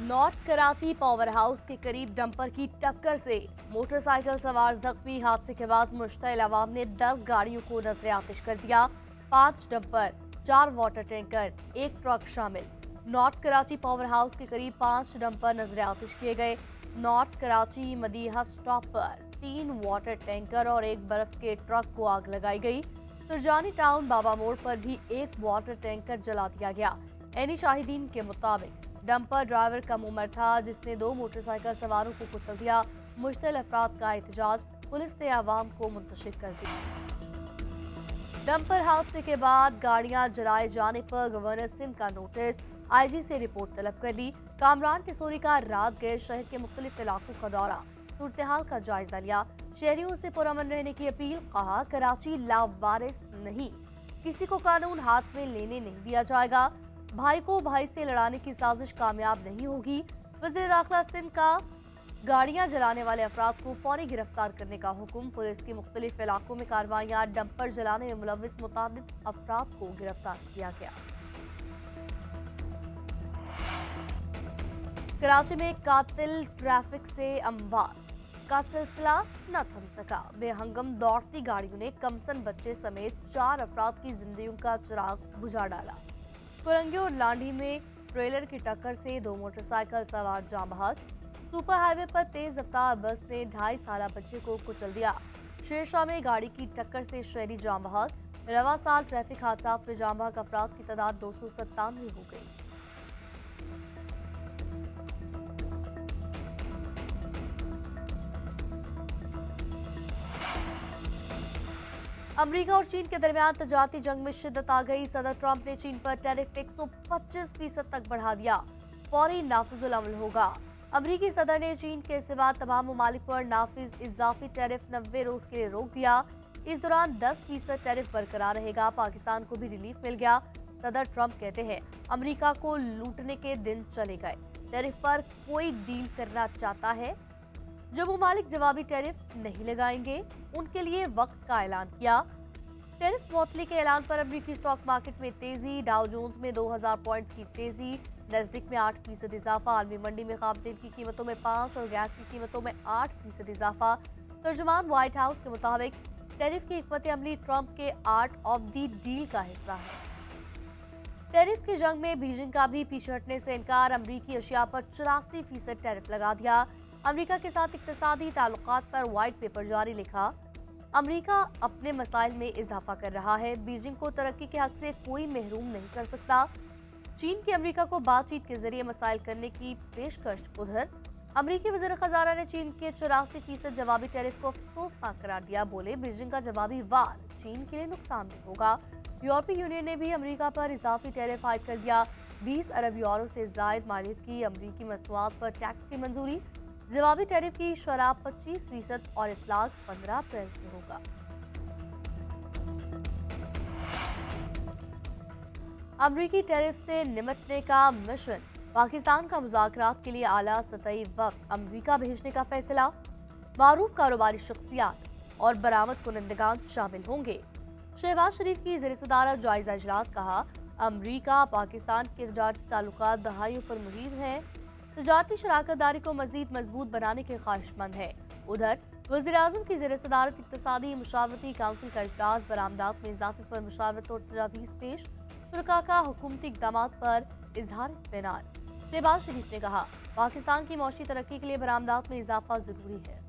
North Karachi power house के करीब dumper की टक्कर से मोटरसाइकिल सवार जख्मी। हादसे के बाद मुश्तइल अवाम ने 10 गाड़ियों को नजर आतिश कर दिया। 5 डंपर, 4 वाटर टैंकर, 1 ट्रक शामिल। नॉर्थ कराची पावर हाउस के करीब 5 डंपर नजर आतिश किए गए। नॉर्थ कराची मदीहा स्टॉप पर 3 वाटर टैंकर और 1 बर्फ के ट्रक को आग लगाई गई। सुरजानी टाउन बाबा मोड़ पर भी 1 वाटर टैंकर जला दिया गया। एनी शाहिदीन के मुताबिक डंपर ड्राइवर कम उम्र था, जिसने 2 मोटरसाइकिल सवारों को कुचल दिया। मुश्तइल अफराद का एहतजाज पुलिस ने आवाम को मुंतशिर कर दिया। डंपर हादसे के बाद गाड़ियां जलाए जाने पर गवर्नर सिंध का नोटिस, आईजी से रिपोर्ट तलब कर ली। कामरान किशोरी का रात गए शहर के मुख्तलिफ इलाकों का दौरा, सूरत-ए-हाल का जायजा लिया। शहरियों से पुरअमन रहने की अपील। कहा, कराची लावारिस नहीं, किसी को कानून हाथ में लेने नहीं दिया जाएगा। भाई को भाई से लड़ाने की साजिश कामयाब नहीं होगी। वज़ीर दाखिला सिंध का गाड़ियां जलाने वाले अफराद को फौरी गिरफ्तार करने का हुक्म। पुलिस के मुख्तलिफ इलाकों में कार्रवाइयां, डंपर जलाने में मुलव्विस मुताबिक अफराद को गिरफ्तार किया गया। कराची में कातिल ट्रैफिक से अमवात का सिलसिला न थम सका। बेहंगम दौड़ती गाड़ियों ने कमसन बच्चे समेत 4 अफराद की जिंदगियों का चिराग बुझा डाला। कुरंगी और लांडी में ट्रेलर की टक्कर से 2 मोटरसाइकिल सवार जाम बहक। सुपर हाईवे पर तेज रफ्तार बस ने 2.5 साल बच्चे को कुचल दिया। शेरशाह में गाड़ी की टक्कर से शहरी जाम बहक। रवा साल ट्रैफिक हादसात में जाम बहक अफराद की तादाद 297 हो गई। अमेरिका और चीन के दरमियान तजारती जंग में शिद्दत आ गई। सदर ट्रंप ने चीन पर टैरिफ 125% तक बढ़ा दिया। फौरी नाफिजुल अमल होगा। अमेरिकी सदर ने चीन के सिवा तमाम ममालिक पर नाफिज इजाफी टैरिफ 90 रोज के लिए रोक दिया। इस दौरान 10% टैरिफ बरकरार रहेगा। पाकिस्तान को भी रिलीफ मिल गया। सदर ट्रंप कहते हैं, अमेरिका को लूटने के दिन चले गए। टैरिफ पर कोई डील करना चाहता है। जो ममालिक जवाबी टैरिफ नहीं लगाएंगे, उनके लिए वक्त का ऐलान किया। टैरिफ मुअत्तली के ऐलान पर अमेरिकी स्टॉक मार्केट में तेजी। डाउ जोन्स में 2000 पॉइंट्स की तेजी। नैस्डैक में 8% इजाफा। आलमी मंडी में खाम तेल की कीमतों में 5 और गैस की कीमतों में 8% इजाफा। तर्जुमान व्हाइट हाउस के मुताबिक टैरिफ की हिकमत अमली ट्रंप के आर्ट ऑफ द डील का हिस्सा है। टैरिफ की जंग में बीजिंग का भी पीछे हटने से इनकार। अमरीकी अशिया पर 84% टैरिफ लगा दिया। अमेरिका के साथ इक्तिसादी ताल्लुकात पर व्हाइट पेपर जारी। लिखा, अमेरिका अपने मसाइल में इजाफा कर रहा है। बीजिंग को तरक्की के हक से कोई महरूम नहीं कर सकता। चीन की अमेरिका को बातचीत के जरिए मसाइल करने की पेशकश। उधर अमेरिकी वज़ीर खजाना ने चीन के 84% जवाबी टैरिफ को अफसोसनाक करार दिया। बोले, बीजिंग का जवाबी वार चीन के लिए नुकसानदेह होगा। यूरोपीय यूनियन ने भी अमेरिका पर इजाफी टैरिफ आयद कर दिया। 20 अरब यूरो से जायद मालियत की अमेरिकी मसनूआत पर टैक्स की मंजूरी। जवाबी टैरिफ की शरह 25% और इतलाक 15 अप्रैल से होगा। अमरीकी टैरिफ से निपटने का मिशन। पाकिस्तान का मुज़ाकरात के लिए आला सतही वक्त अमरीका भेजने का फैसला। मारूफ कारोबारी शख्सियात और बरामद कुनंदगान शामिल होंगे। शहबाज शरीफ की ज़ेर सदारत जायजा इजलास। कहा, अमरीका पाकिस्तान के तजारती ताल्लुकात दहाइयों पर मुहित हैं। तजारती शराकतदारी को मजीद मजबूत बनाने के ख्वाहिशमंद है। उधर वज़ीर आज़म की ज़ेर सदारत इक़्तिसादी मुशावरती काउंसिल का इजलास। बरामदात में इजाफे पर मुशावरत और तजावीज़ पेश। शुरका का हुकूमती इक़दामात पर इजहार इत्मीनान। शहबाज शरीफ ने कहा, पाकिस्तान की मौशी तरक्की के लिए बरामदात में इजाफा जरूरी है।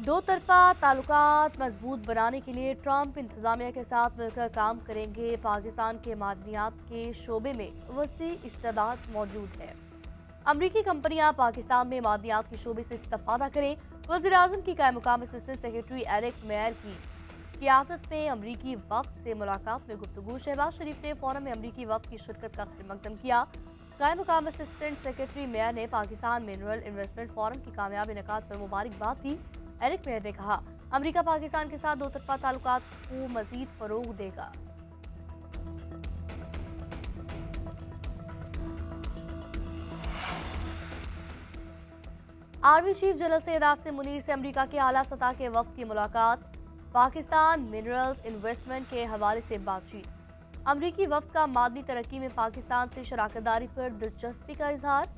दो तरफा ताल्लुकात मजबूत बनाने के लिए ट्रंप इंतजामिया के साथ मिलकर काम करेंगे। पाकिस्तान के मादनियात के शोबे में वसी इस्तेदाद मौजूद है। अमरीकी कंपनियां पाकिस्तान में मादनियात के शोबे से इस्तेफादा करें। वज़ीर आज़म की कायम मुकाम असिस्टेंट सेक्रेटरी एरिक मेयर की क़ियादत में अमरीकी वफ़द से मुलाकात में गुफ्तगू। शहबाज शरीफ ने फोरम में अमरीकी वफ़द की शिरकत का खैर मकदम किया। कायम मुकाम असिस्टेंट सेक्रेटरी मेयर ने पाकिस्तान मिनरल इन्वेस्टमेंट फोरम की कामयाब इनेकाद पर मुबारकबाद दी। एरिक मेयर ने कहा, अमेरिका पाकिस्तान के साथ दो तरफा ताल्लुकात को मजीद फरोग देगा। Army chief general Syed Asim Munir से अमेरिका के आला सतह के वफ्द की मुलाकात। पाकिस्तान मिनरल्स इन्वेस्टमेंट के हवाले से बातचीत। अमरीकी वफ्द का मादनी तरक्की में पाकिस्तान से शराकतदारी पर दिलचस्पी का इजहार।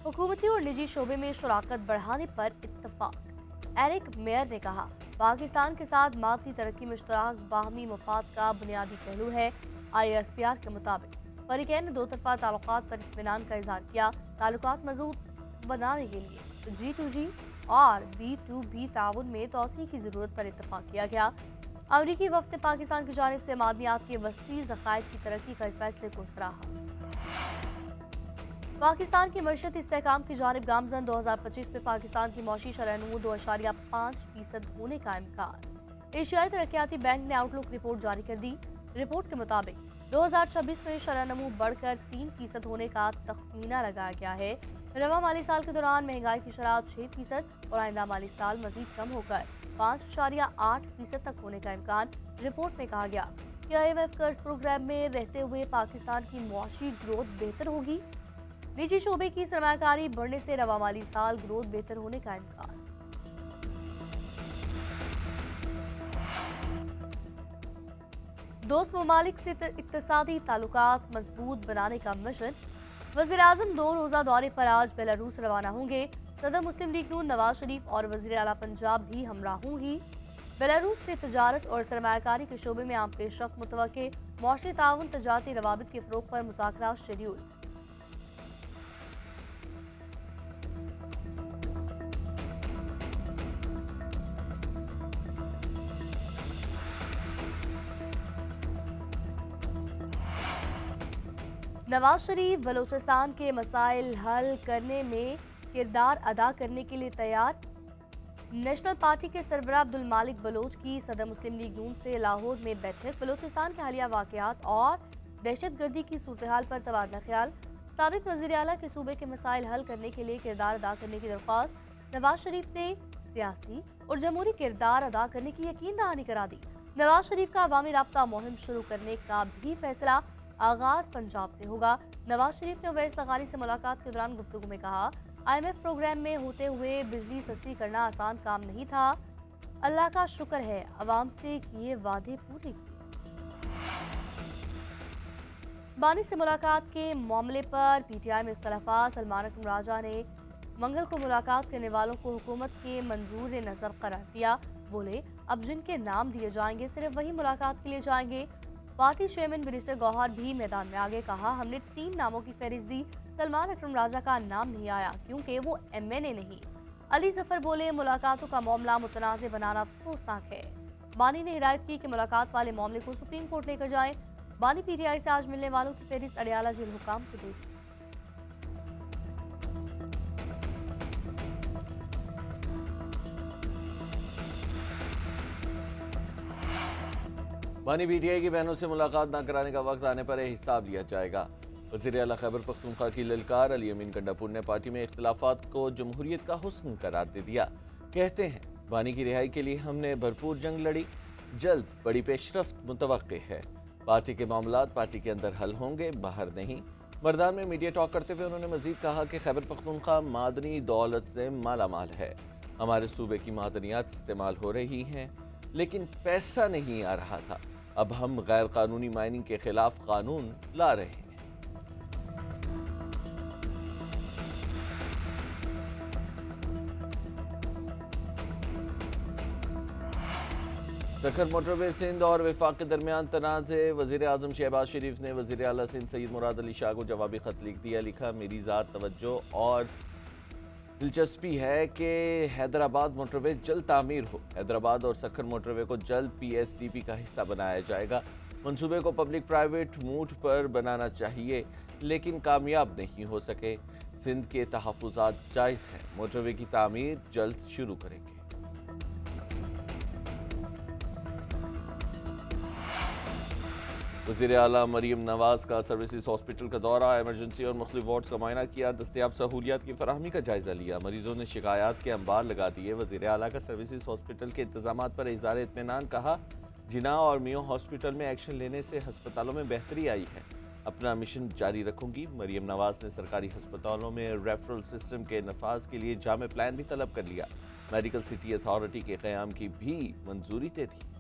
हुकूमती और निजी शोबे में शराकत बढ़ाने पर इत्तफाक। एरिक मेयर ने कहा, पाकिस्तान के साथ मादनी तरक्की में इश्तराक बाहमी मफाद का बुनियादी पहलू है। ISPR के मुताबिक फरीकैन ने दो तरफा ताल्लुकात पर इत्मीनान का इजहार किया। ताल्लुकात मजबूत बनाने के लिए G2G और B2B ताउन में तोसी की जरूरत पर इत्तफाक किया गया। अमरीकी वफ्द ने पाकिस्तान की जानिब से मादनियात के वसी ज़खायर की तरक्की का फैसले को सराहा। पाकिस्तान की मईशत इस्तेहकाम की जानिब गामजन 2025 में पाकिस्तान की मौशी शरह-ए-नमू 2.5% होने का इम्कान। एशियाई तरक्याती बैंक ने आउटलुक रिपोर्ट जारी कर दी। रिपोर्ट के मुताबिक 2026 में शरह-ए-नमू बढ़कर 3% होने का तखमीना लगाया गया है। रवा माली साल के दौरान महंगाई की शरह 6% और आइंदा माली साल मजीद कम होकर 5.8% तक होने का इम्कान। रिपोर्ट में कहा गया कि IMF कर्ज प्रोग्राम में रहते हुए पाकिस्तान की मुआशी ग्रोथ बेहतर होगी। निजी शोबे की सरमायाकारी बढ़ने से रवा माली साल ग्रोथ बेहतर होने का इम्कान। दोस्त ममालिक से इक्तिसादी ताल्लुकात मजबूत बनाने का मिशन। वज़ीर-ए-आज़म 2 रोज़ा दौरे पर आज बेलारूस रवाना होंगे। सदर मुस्लिम लीग नून नवाज शरीफ और वज़ीर आला पंजाब भी हमरा होंगी। बेलारूस से तजारत और सरमायाकारी के शोबे में आम पेशरफ्त मुतवक्के। मौशी ताउन तजारती रवाबित के फ़रोग़ पर मुज़ाकरात शेड्यूल। नवाज शरीफ बलूचिस्तान के मसाइल हल करने में किरदार अदा करने के लिए तैयार। नेशनल पार्टी के सरबराह अब्दुल मालिक बलोच की सदर मुस्लिम लीग नून से लाहौर में बैठक। बलूचिस्तान के हालिया वाक़यात और दहशतगर्दी की सूरत हाल पर तबादला ख्याल। साबिक़ वज़ीर आला के सूबे के मसाइल हल करने के लिए किरदार अदा करने की दरख्वास्त। नवाज शरीफ ने सियासी और जमहूरी किरदार अदा करने की यकीन दहानी करा दी। नवाज शरीफ का अवामी राब्ता मुहिम शुरू करने का भी फैसला। आगाज पंजाब से होगा। नवाज शरीफ ने अवैस लगानी से मुलाकात के दौरान गुफ्तगू में कहा, IMF प्रोग्राम में होते हुए बिजली सस्ती करना आसान काम नहीं था। अल्लाह का शुक्र है अवाम से किए वादे पूरे किए। बानी से मुलाकात के मामले पर PTI में इख्तलाफात। सलमान अकरम राजा ने मंगल को मुलाकात करने वालों को हुकूमत के मंजूर नजर करार दिया। बोले, अब जिनके नाम दिए जाएंगे सिर्फ वही मुलाकात के लिए जाएंगे। पार्टी चेयरमैन मिनिस्टर गौहर भी मैदान में आगे। कहा, हमने 3 नामों की फहरिस्त दी, सलमान अकरम राजा का नाम नहीं आया क्योंकि वो MNA नहीं। अली जफर बोले, मुलाकातों का मामला मुतनाज़ बनाना अफसोसनाक है। बानी ने हिदायत की कि मुलाकात वाले मामले को सुप्रीम कोर्ट लेकर जाएं। बानी PTI से आज मिलने वालों की फहरिस्त अडियाला जेल हुकाम को दे दी। बानी PTI की बहनों से मुलाकात न कराने का वक्त आने पर हिसाब लिया जाएगा। वज़ीर आला खैबर पख्तूनख्वा की ललकार। अली अमीन गंडापुर ने पार्टी में इख्तिलाफात को जमहूरियत का हुस्न करार दे दिया। कहते हैं, बानी की रिहाई के लिए हमने भरपूर जंग लड़ी, जल्द बड़ी पेशरफ्त मुतवक्के है। पार्टी के मामलात पार्टी के अंदर हल होंगे, बाहर नहीं। मर्दान में मीडिया टॉक करते हुए उन्होंने मजीद कहा कि खैबर पख्तूनख्वा मादनी दौलत से माला माल है। हमारे सूबे की मादनियात इस्तेमाल हो रही हैं लेकिन पैसा नहीं आ रहा था। अब हम गैर कानूनी माइनिंग के खिलाफ कानून ला रहे हैं। सखर मोटरवे सिंध और वफाक के दरमियान तनाज़े। वज़ीर आज़म शहबाज शरीफ ने वज़ीर आला सिंध सैयद मुराद अली शाह को जवाबी खत लिख दिया। लिखा, मेरी ज़ात तवज्जो और दिलचस्पी है कि हैदराबाद मोटरवे जल्द तामीर हो। हैदराबाद और सखर मोटरवे को जल्द PSDP का हिस्सा बनाया जाएगा। मंसूबे को पब्लिक प्राइवेट मूड पर बनाना चाहिए लेकिन कामयाब नहीं हो सके। सिंध के तहफ़्फ़ुज़ात जायज़ हैं, मोटरवे की तामीर जल्द शुरू करेंगे। वज़ीर आला मरीम नवाज का सर्विसेज हॉस्पिटल का दौरा। इमरजेंसी और मुख्तलिफ वार्ड्स का मुआयना किया। दस्तयाब सहूलियात की फराहमी का जायजा लिया। मरीजों ने शिकायत के अंबार लगा दिए। वज़ीर आला का सर्विसेज हॉस्पिटल के इंतजाम पर इज़हार इत्मीनान। कहा, जिना और मियो हॉस्पिटल में एक्शन लेने से अस्पतालों में बेहतरी आई है। अपना मिशन जारी रखूंगी। मरीम नवाज ने सरकारी अस्पतालों में रेफरल सिस्टम के नफाज के लिए जामे प्लान भी तलब कर लिया। मेडिकल सिटी अथॉरिटी के क़याम की भी मंजूरी दे दी।